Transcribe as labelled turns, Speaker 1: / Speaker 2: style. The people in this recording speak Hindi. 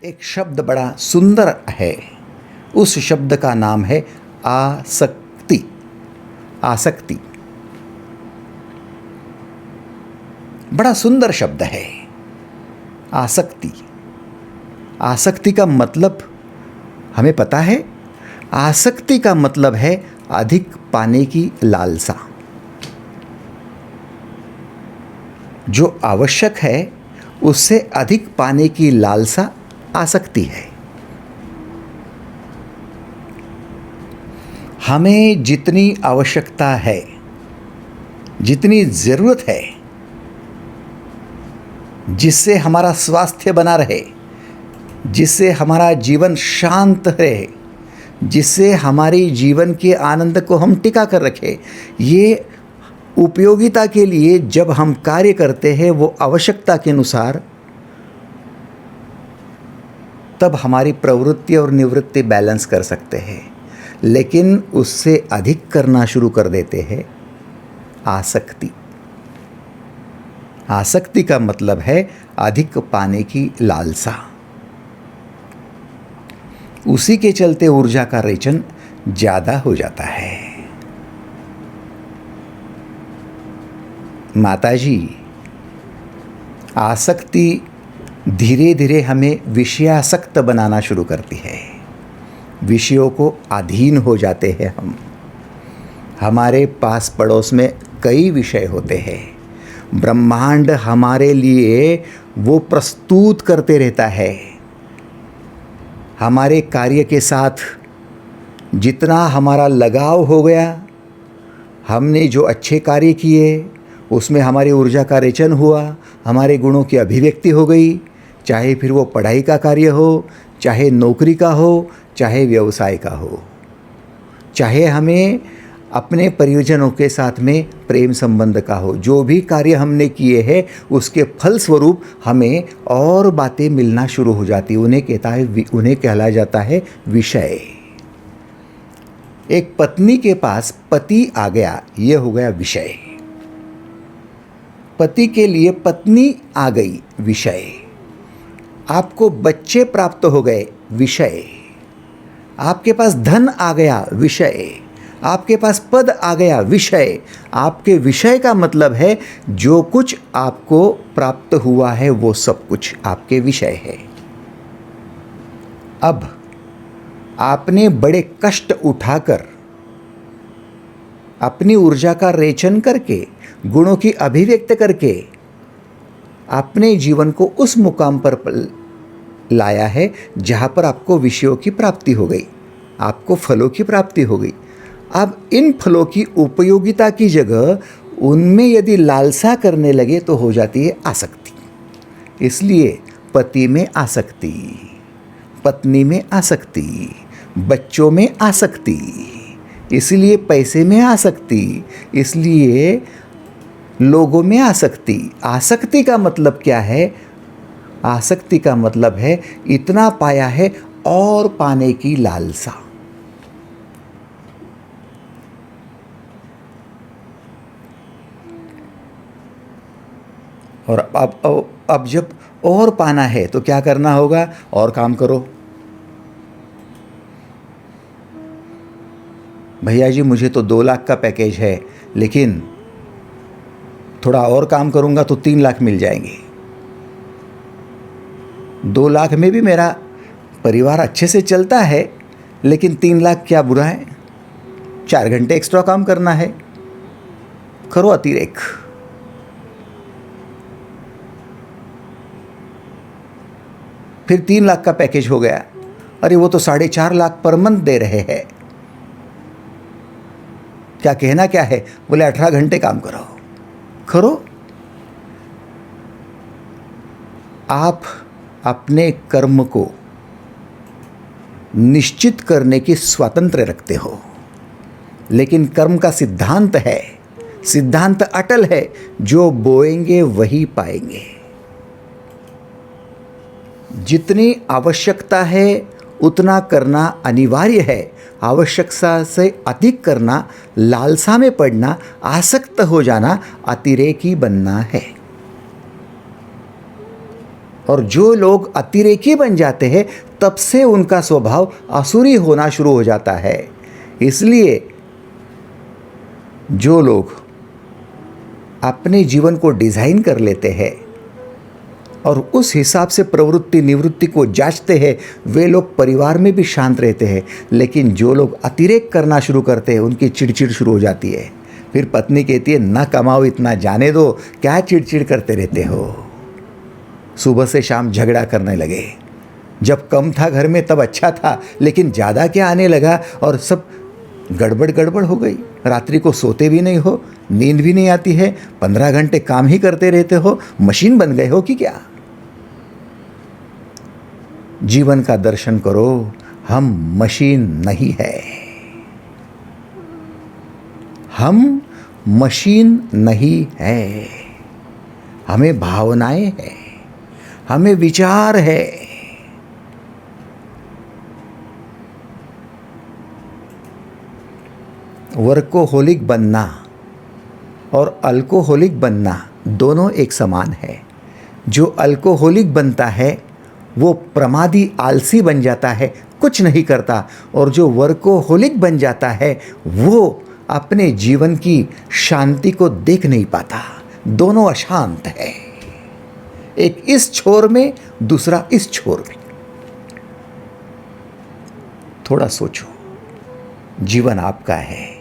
Speaker 1: एक शब्द बड़ा सुंदर है। उस शब्द का नाम है आसक्ति। आसक्ति बड़ा सुंदर शब्द है। आसक्ति। आसक्ति का मतलब हमें पता है। आसक्ति का मतलब है अधिक पाने की लालसा। जो आवश्यक है उससे अधिक पाने की लालसा आसक्ति है। हमें जितनी आवश्यकता है, जितनी ज़रूरत है, जिससे हमारा स्वास्थ्य बना रहे, जिससे हमारा जीवन शांत रहे, जिससे हमारी जीवन के आनंद को हम टिका कर रखें, ये उपयोगिता के लिए जब हम कार्य करते हैं वो आवश्यकता के अनुसार, तब हमारी प्रवृत्ति और निवृत्ति बैलेंस कर सकते हैं। लेकिन उससे अधिक करना शुरू कर देते हैं आसक्ति। आसक्ति का मतलब है अधिक पाने की लालसा। उसी के चलते ऊर्जा का रेचन ज़्यादा हो जाता है। माताजी, आसक्ति धीरे धीरे हमें विषयासक्त बनाना शुरू करती है। विषयों को अधीन हो जाते हैं हम। हमारे पास पड़ोस में कई विषय होते हैं। ब्रह्मांड हमारे लिए वो प्रस्तुत करते रहता है। हमारे कार्य के साथ जितना हमारा लगाव हो गया, हमने जो अच्छे कार्य किए उसमें हमारी ऊर्जा का रेचन हुआ, हमारे गुणों की अभिव्यक्ति हो गई। चाहे फिर वो पढ़ाई का कार्य हो, चाहे नौकरी का हो, चाहे व्यवसाय का हो, चाहे हमें अपने परिजनों के साथ में प्रेम संबंध का हो, जो भी कार्य हमने किए हैं उसके फलस्वरूप हमें और बातें मिलना शुरू हो जाती। उन्हें कहला जाता है विषय। एक पत्नी के पास पति आ गया, ये हो गया विषय। पति के लिए पत्नी आ गई, विषय। आपको बच्चे प्राप्त हो गए, विषय। आपके पास धन आ गया, विषय। आपके पास पद आ गया, विषय। आपके विषय का मतलब है जो कुछ आपको प्राप्त हुआ है वो सब कुछ आपके विषय है। अब आपने बड़े कष्ट उठाकर अपनी ऊर्जा का रेचन करके, गुणों की अभिव्यक्त करके अपने जीवन को उस मुकाम पर लाया है जहाँ पर आपको विषयों की प्राप्ति हो गई, आपको फलों की प्राप्ति हो गई। अब इन फलों की उपयोगिता की जगह उनमें यदि लालसा करने लगे तो हो जाती है आसक्ति। इसलिए पति में आसक्ति, पत्नी में आसक्ति, बच्चों में आसक्ति, इसलिए पैसे में आसक्ति, इसलिए लोगों में आसक्ति। आसक्ति का मतलब क्या है? आसक्ति का मतलब है इतना पाया है और पाने की लालसा। और अब जब और पाना है तो क्या करना होगा? और काम करो। भैया जी मुझे तो 2 लाख का पैकेज है, लेकिन थोड़ा और काम करूंगा तो 3 लाख मिल जाएंगे। 2 लाख में भी मेरा परिवार अच्छे से चलता है, लेकिन 3 लाख क्या बुरा है? 4 घंटे एक्स्ट्रा काम करना है, करो अतिरेक। फिर 3 लाख का पैकेज हो गया। अरे वो तो 4.5 लाख पर मंथ दे रहे हैं। क्या कहना क्या है? बोले 18 घंटे काम करो। आप अपने कर्म को निश्चित करने की स्वातंत्र्य रखते हो, लेकिन कर्म का सिद्धांत है, सिद्धांत अटल है, जो बोएंगे वही पाएंगे। जितनी आवश्यकता है उतना करना अनिवार्य है। आवश्यकता से अधिक करना, लालसा में पड़ना, आसक्त हो जाना, अतिरेकी बनना है। और जो लोग अतिरेकी बन जाते हैं तब से उनका स्वभाव आसुरी होना शुरू हो जाता है। इसलिए जो लोग अपने जीवन को डिज़ाइन कर लेते हैं और उस हिसाब से प्रवृत्ति निवृत्ति को जांचते हैं, वे लोग परिवार में भी शांत रहते हैं। लेकिन जो लोग अतिरेक करना शुरू करते हैं उनकी चिड़चिड़ शुरू हो जाती है। फिर पत्नी कहती है, ना कमाओ इतना, जाने दो, क्या चिड़चिड़ करते रहते हो। सुबह से शाम झगड़ा करने लगे। जब कम था घर में तब अच्छा था, लेकिन ज़्यादा क्या आने लगा और सब गड़बड़ गड़बड़ हो गई। रात्रि को सोते भी नहीं हो, नींद भी नहीं आती है, 15 घंटे काम ही करते रहते हो, मशीन बन गए हो कि क्या। जीवन का दर्शन करो, हम मशीन नहीं है। हम मशीन नहीं है। हमें भावनाएं हैं, हमें विचार है। वर्कोहोलिक बनना और अल्कोहलिक बनना दोनों एक समान है। जो अल्कोहलिक बनता है वो प्रमादी आलसी बन जाता है, कुछ नहीं करता, और जो वर्कोहोलिक बन जाता है वो अपने जीवन की शांति को देख नहीं पाता। दोनों अशांत है, एक इस छोर में, दूसरा इस छोर में। थोड़ा सोचो, जीवन आपका है।